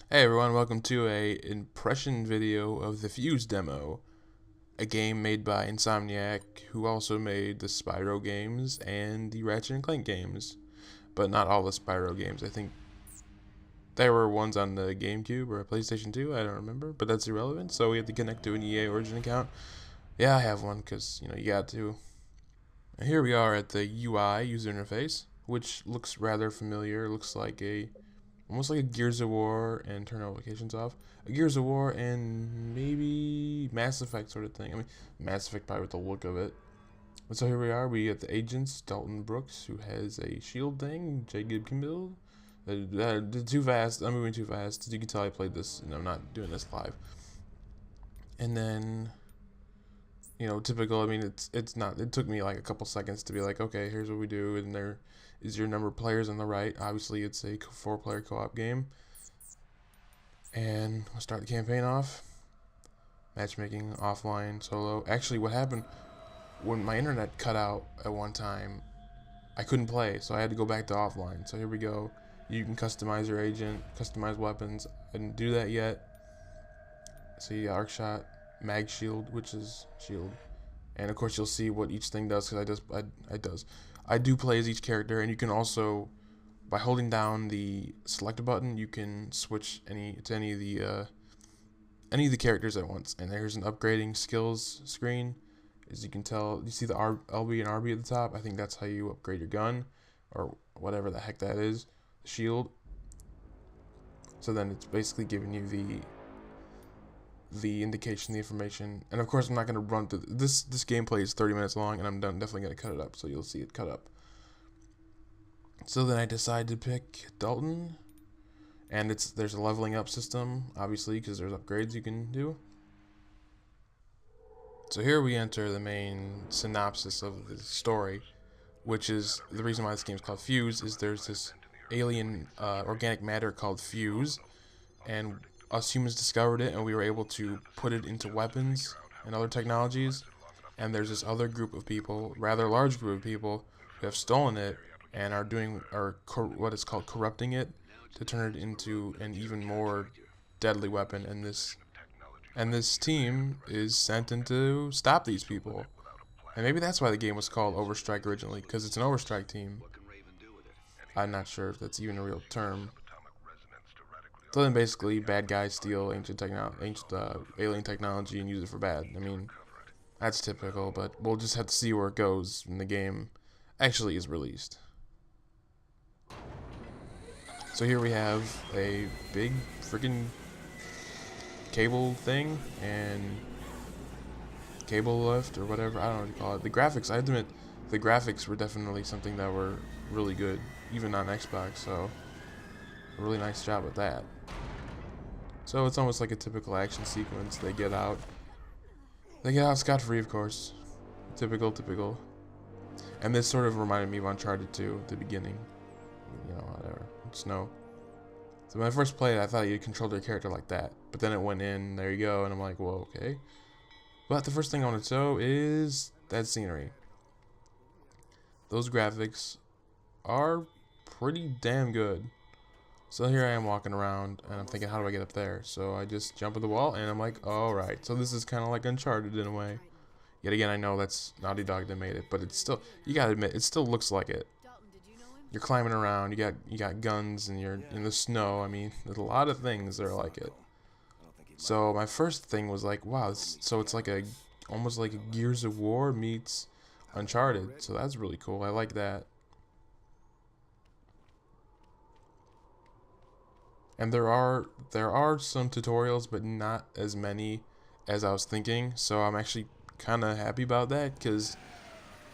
Hey everyone, welcome to a impression video of the Fuse demo, a game made by Insomniac, who also made the Spyro games and the Ratchet and Clank games, but not all the Spyro games. I think there were ones on the GameCube or PlayStation 2, I don't remember, but that's irrelevant, so we have to connect to an EA Origin account. Yeah, I have one, because, you got to. And here we are at the UI, user interface, which looks rather familiar. It looks like almost like a Gears of War and turn notifications off. A Gears of War and maybe Mass Effect sort of thing. I mean, Mass Effect probably with the look of it. But so here we are. We get the agents, Dalton Brooks, who has a shield thing. Jacob Kimball. Too fast. I'm moving too fast. You can tell I played this, and I'm not doing this live. And then, typical. I mean, it's not. It took me like a couple seconds to be like, okay, here's what we do, and there is your number of players on the right. Obviously, it's a 4-player co-op game. And we'll start the campaign off. Matchmaking, offline, solo. Actually, what happened when my internet cut out at one time, I couldn't play, so I had to go back to offline. So here we go. You can customize your agent, customize weapons. I didn't do that yet. See, arc shot, mag shield, which is shield, and of course you'll see what each thing does because I do play as each character, and you can also, by holding down the select button, you can switch any of the characters at once. And there's an upgrading skills screen. As you can tell, you see the LB and RB at the top. I think that's how you upgrade your gun, or whatever the heck that is, the shield. So then it's basically giving you the indication, the information. And of course, I'm not going to run through this. This gameplay is 30 minutes long, and I'm definitely going to cut it up, so you'll see it cut up. So then I decided to pick Dalton, and there's a leveling up system, obviously, because there's upgrades you can do. So here we enter the main synopsis of the story, which is the reason why this game is called Fuse. Is there's this alien organic matter called Fuse, and us humans discovered it, and we were able to put it into weapons and other technologies. And there's this other group of people, rather large group of people, who have stolen it and are what is called corrupting it to turn it into an even more deadly weapon. And this team is sent in to stop these people. And maybe that's why the game was called Overstrike originally, because it's an Overstrike team. I'm not sure if that's even a real term. So then basically, bad guys steal ancient alien technology and use it for bad. I mean, that's typical, but we'll just have to see where it goes when the game actually is released. So here we have a big freaking cable thing and cable lift or whatever, I don't know what you call it. The graphics, I have to admit, the graphics were definitely something that were really good, even on Xbox, so a really nice job with that. So it's almost like a typical action sequence. They get out scot-free, of course. Typical. And this sort of reminded me of Uncharted 2 at the beginning. Whatever. Snow. So when I first played it, I thought you controlled your character like that. But then it went in, there you go, and I'm like, whoa, okay. But the first thing I want to show is that scenery. Those graphics are pretty damn good. So here I am walking around, and I'm thinking, how do I get up there? So I just jump at the wall, and I'm like, alright. So this is kind of like Uncharted in a way. Yet again, I know that's Naughty Dog that made it, but it's still, you gotta admit, it still looks like it. You're climbing around, you got guns, and you're in the snow. I mean, there's a lot of things that are like it. So my first thing was like, wow, so it's like almost like a Gears of War meets Uncharted. So that's really cool. I like that. And there are some tutorials, but not as many as I was thinking. So I'm actually kind of happy about that, because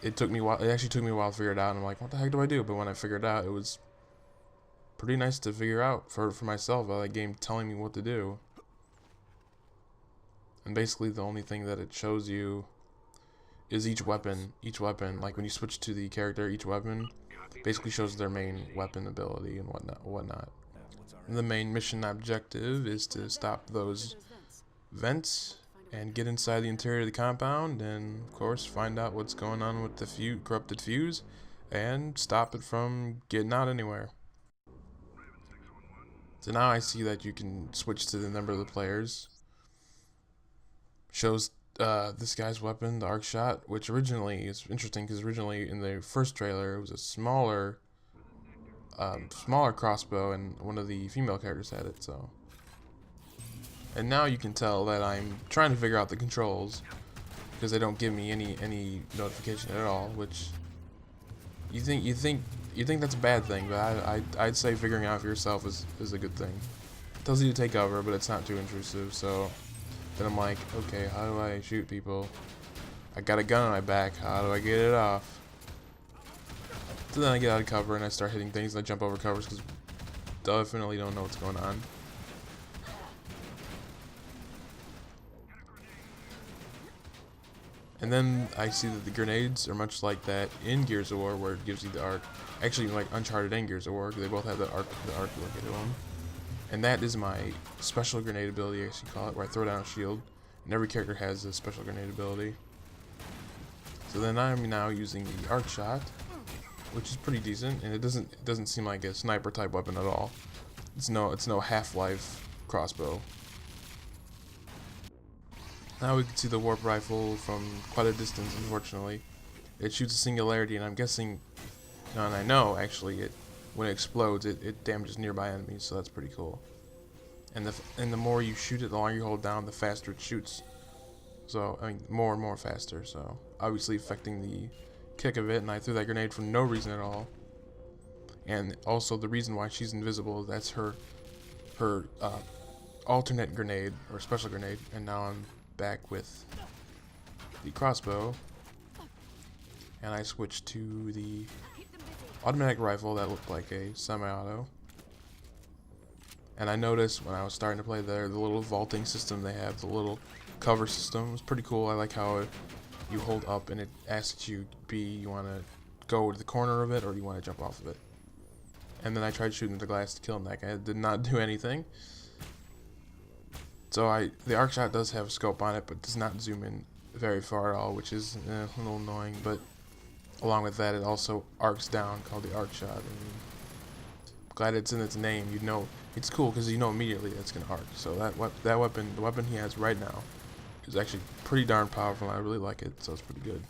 it actually took me a while to figure it out. And I'm like, what the heck do I do? But when I figured it out, it was pretty nice to figure out for myself. The game telling me what to do. And basically the only thing that it shows you is each weapon, like when you switch to the character, each weapon basically shows their main weapon ability and whatnot. And the main mission objective is to stop those vents and get inside the interior of the compound, and of course find out what's going on with the corrupted fuse and stop it from getting out anywhere. So now I see that you can switch to the number of the players. Shows this guy's weapon, the arc shot, which originally is interesting because originally in the first trailer it was a smaller crossbow, and one of the female characters had it. So, and now you can tell that I'm trying to figure out the controls because they don't give me any notification at all. Which you think that's a bad thing, but I'd say figuring out for yourself is a good thing. It tells you to take cover, but it's not too intrusive. So then I'm like, okay, how do I shoot people? I got a gun on my back. How do I get it off? So then I get out of cover and I start hitting things and I jump over covers because definitely don't know what's going on. And then I see that the grenades are much like that in Gears of War, where it gives you the arc. Actually, like Uncharted and Gears of War, they both have the arc look at them. And that is my special grenade ability, as you call it, where I throw down a shield. And every character has a special grenade ability. So then I'm now using the arc shot, which is pretty decent, and it doesn't seem like a sniper type weapon at all. It's no Half-Life crossbow. Now we can see the warp rifle from quite a distance. Unfortunately, it shoots a singularity, and I'm guessing, and I know actually, when it explodes, it damages nearby enemies, so that's pretty cool. And the more you shoot it, the longer you hold down, the faster it shoots. So I mean, more and more faster. So obviously affecting the kick of it, and I threw that grenade for no reason at all. And also the reason why she's invisible, that's her alternate grenade or special grenade. And now I'm back with the crossbow, and I switched to the automatic rifle that looked like a semi-auto. And I noticed when I was starting to play there, the little vaulting system they have, the little cover system, was pretty cool. I like how you hold up and it asks you you want to go to the corner of it or you want to jump off of it. And then I tried shooting the glass to kill him. That guy did not do anything. So the arc shot does have a scope on it, but does not zoom in very far at all, which is a little annoying. But along with that, it also arcs down, called the arc shot. And I'm glad it's in its name. You know, it's cool because you know immediately it's gonna arc. So that weapon, the weapon he has right now, is actually pretty darn powerful. And I really like it, so it's pretty good.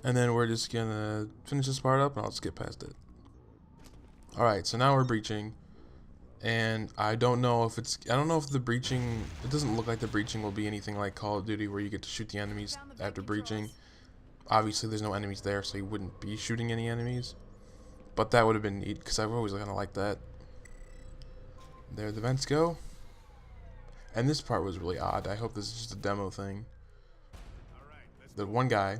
And then we're just gonna finish this part up, and I'll skip past it. All right, so now we're breaching. And I don't know if the breaching, it doesn't look like the breaching will be anything like Call of Duty where you get to shoot the enemies after breaching. Obviously there's no enemies there, so you wouldn't be shooting any enemies. But that would have been neat, because I've always kind of liked that. There the vents go. And this part was really odd. I hope this is just a demo thing. The one guy,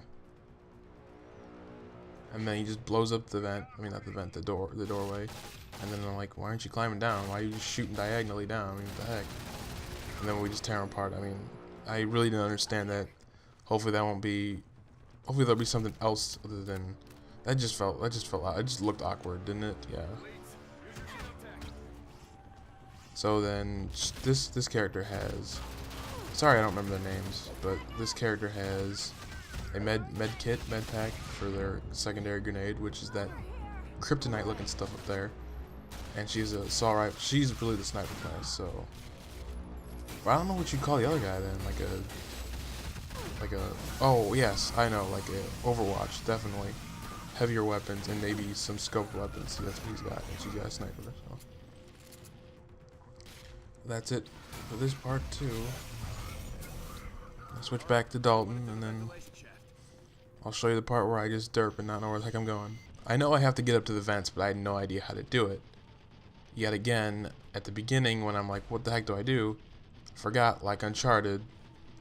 and then he just blows up the vent, I mean not the vent, the doorway. And then I'm like, why aren't you climbing down? Why are you just shooting diagonally down? I mean, what the heck? And then we just tear them apart. I mean, I really didn't understand that. Hopefully there'll be something else other than, that just felt out. It just looked awkward, didn't it? Yeah. So then this character has, sorry I don't remember their names, but this character has a med pack for their secondary grenade, which is that kryptonite looking stuff up there. And she's a assault rifle. She's really the sniper class, so. But I don't know what you'd call the other guy then. Oh yes, I know, like a Overwatch, definitely. Heavier weapons and maybe some scoped weapons. See, that's what he's got. And she's got a sniper, so. That's it for this part too. I'll switch back to Dalton, and then I'll show you the part where I just derp and not know where the heck I'm going. I know I have to get up to the vents, but I had no idea how to do it. Yet again, at the beginning, when I'm like, what the heck do I do? I forgot, like Uncharted,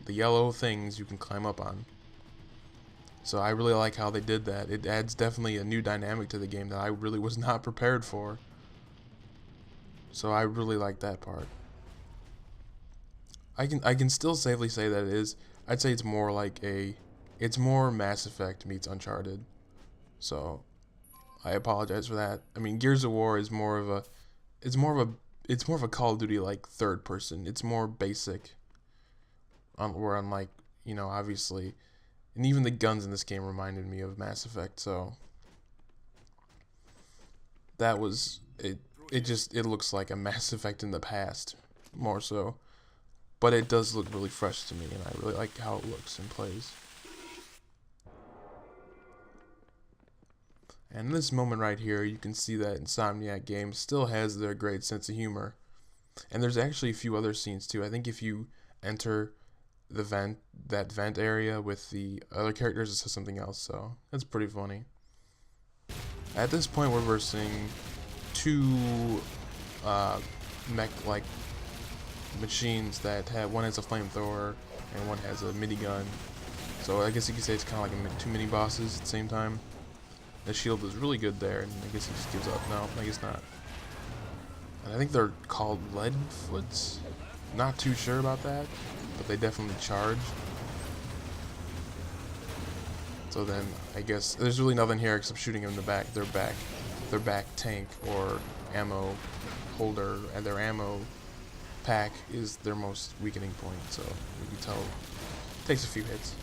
the yellow things you can climb up on. So I really like how they did that. It adds definitely a new dynamic to the game that I really was not prepared for. So I really like that part. I can still safely say that it is. I'd say it's more like it's more Mass Effect meets Uncharted. So I apologize for that. I mean, Gears of War is more of a Call of Duty like third person. It's more basic. Where I'm like, you know, obviously, and even the guns in this game reminded me of Mass Effect. So that was it. It looks like a Mass Effect in the past, more so. But it does look really fresh to me, and I really like how it looks and plays. And in this moment right here, you can see that Insomniac Games still has their great sense of humor. And there's actually a few other scenes too. I think if you enter the that vent area with the other characters, it says something else, so that's pretty funny. At this point, we're versing two mech-like machines that have, one has a flamethrower and one has a minigun. So I guess you could say it's kind of like two mini bosses at the same time. The shield is really good there, and I guess he just gives up. No, I guess not. And I think they're called Leadfoots. Not too sure about that, but they definitely charge. So then I guess there's really nothing here except shooting them in the back. Their back tank or ammo holder and their ammo pack is their most weakening point. So you can tell it takes a few hits.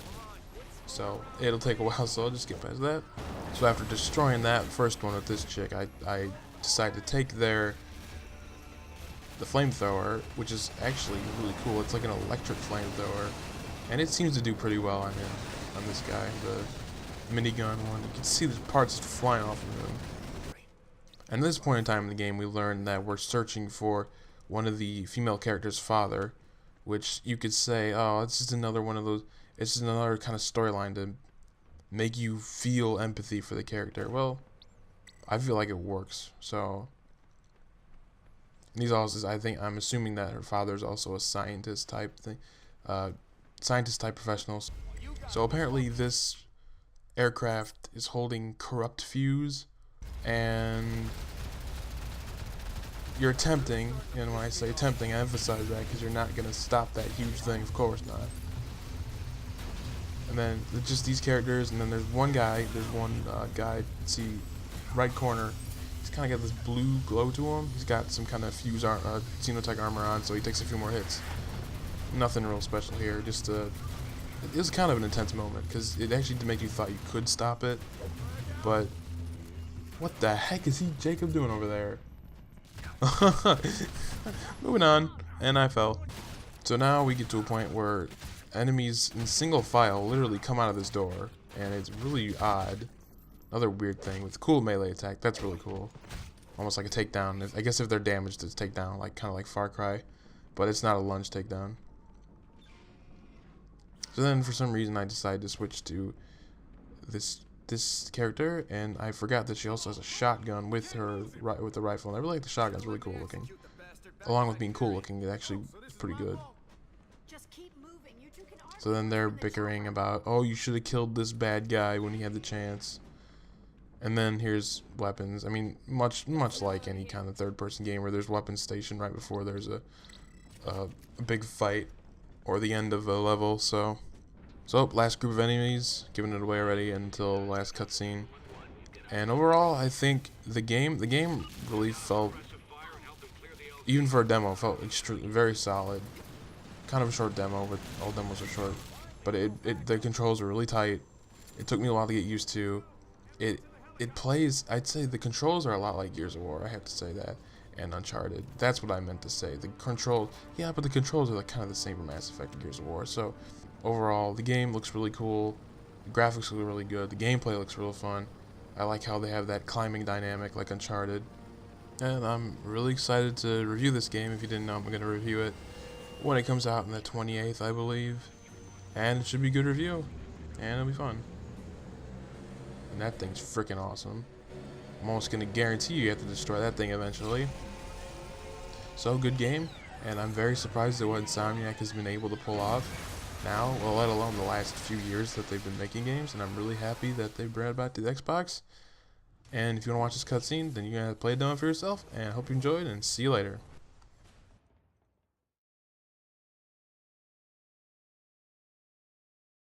So it'll take a while. So I'll just get past that. So after destroying that first one with this chick, I decided to take the flamethrower, which is actually really cool. It's like an electric flamethrower, and it seems to do pretty well on him, on this guy, the minigun one. You can see the parts flying off of him. And at this point in time in the game, we learn that we're searching for one of the female character's father, which you could say, oh, it's just another one of those, it's just another kind of storyline to make you feel empathy for the character. Well, I feel like it works, so... And he's also, I'm assuming that her father's also a scientist type thing, scientist type professionals. So apparently this aircraft is holding corrupt fuse, and you're attempting, and when I say attempting, I emphasize that because you're not going to stop that huge thing, of course not. And then just these characters, and then there's one guy, see, right corner. He's kind of got this blue glow to him. He's got some kind of fuse xenotech armor on, so he takes a few more hits. Nothing real special here. Just it was kind of an intense moment because it actually did make you thought you could stop it. But what the heck is Jacob doing over there? Moving on, and I fell. So now we get to a point where enemies in single file literally come out of this door, and it's really odd. Another weird thing with cool melee attack. That's really cool. Almost like a takedown. I guess if they're damaged, it's takedown, like kind of like Far Cry, but it's not a lunge takedown. So then, for some reason, I decided to switch to this character, and I forgot that she also has a shotgun with the rifle. And I really like the shotgun. It's really cool looking. Along with being cool looking, it actually is pretty good. So then they're bickering about, oh, you should have killed this bad guy when he had the chance. And then here's weapons. I mean, much like any kind of third-person game where there's weapons stationed right before there's a big fight or the end of a level. So last group of enemies, giving it away already until last cutscene. And overall, I think the game really felt, even for a demo, felt very solid. Kind of a short demo, but all demos are short. But the controls are really tight. It took me a while to get used to. It plays, I'd say the controls are a lot like Gears of War, I have to say that, and Uncharted. That's what I meant to say. The controls, yeah, but the controls are like kind of the same for Mass Effect and Gears of War. So overall, the game looks really cool. The graphics look really good. The gameplay looks real fun. I like how they have that climbing dynamic like Uncharted. And I'm really excited to review this game. If you didn't know, I'm going to review it when it comes out on the 28th, I believe. And it should be a good review. And it'll be fun. And that thing's freaking awesome. I'm almost going to guarantee you have to destroy that thing eventually. So, good game. And I'm very surprised at what Insomniac has been able to pull off now. Well, let alone the last few years that they've been making games. And I'm really happy that they brought it back to the Xbox. And if you want to watch this cutscene, then you're going to have to play it demo for yourself. And I hope you enjoyed, and see you later.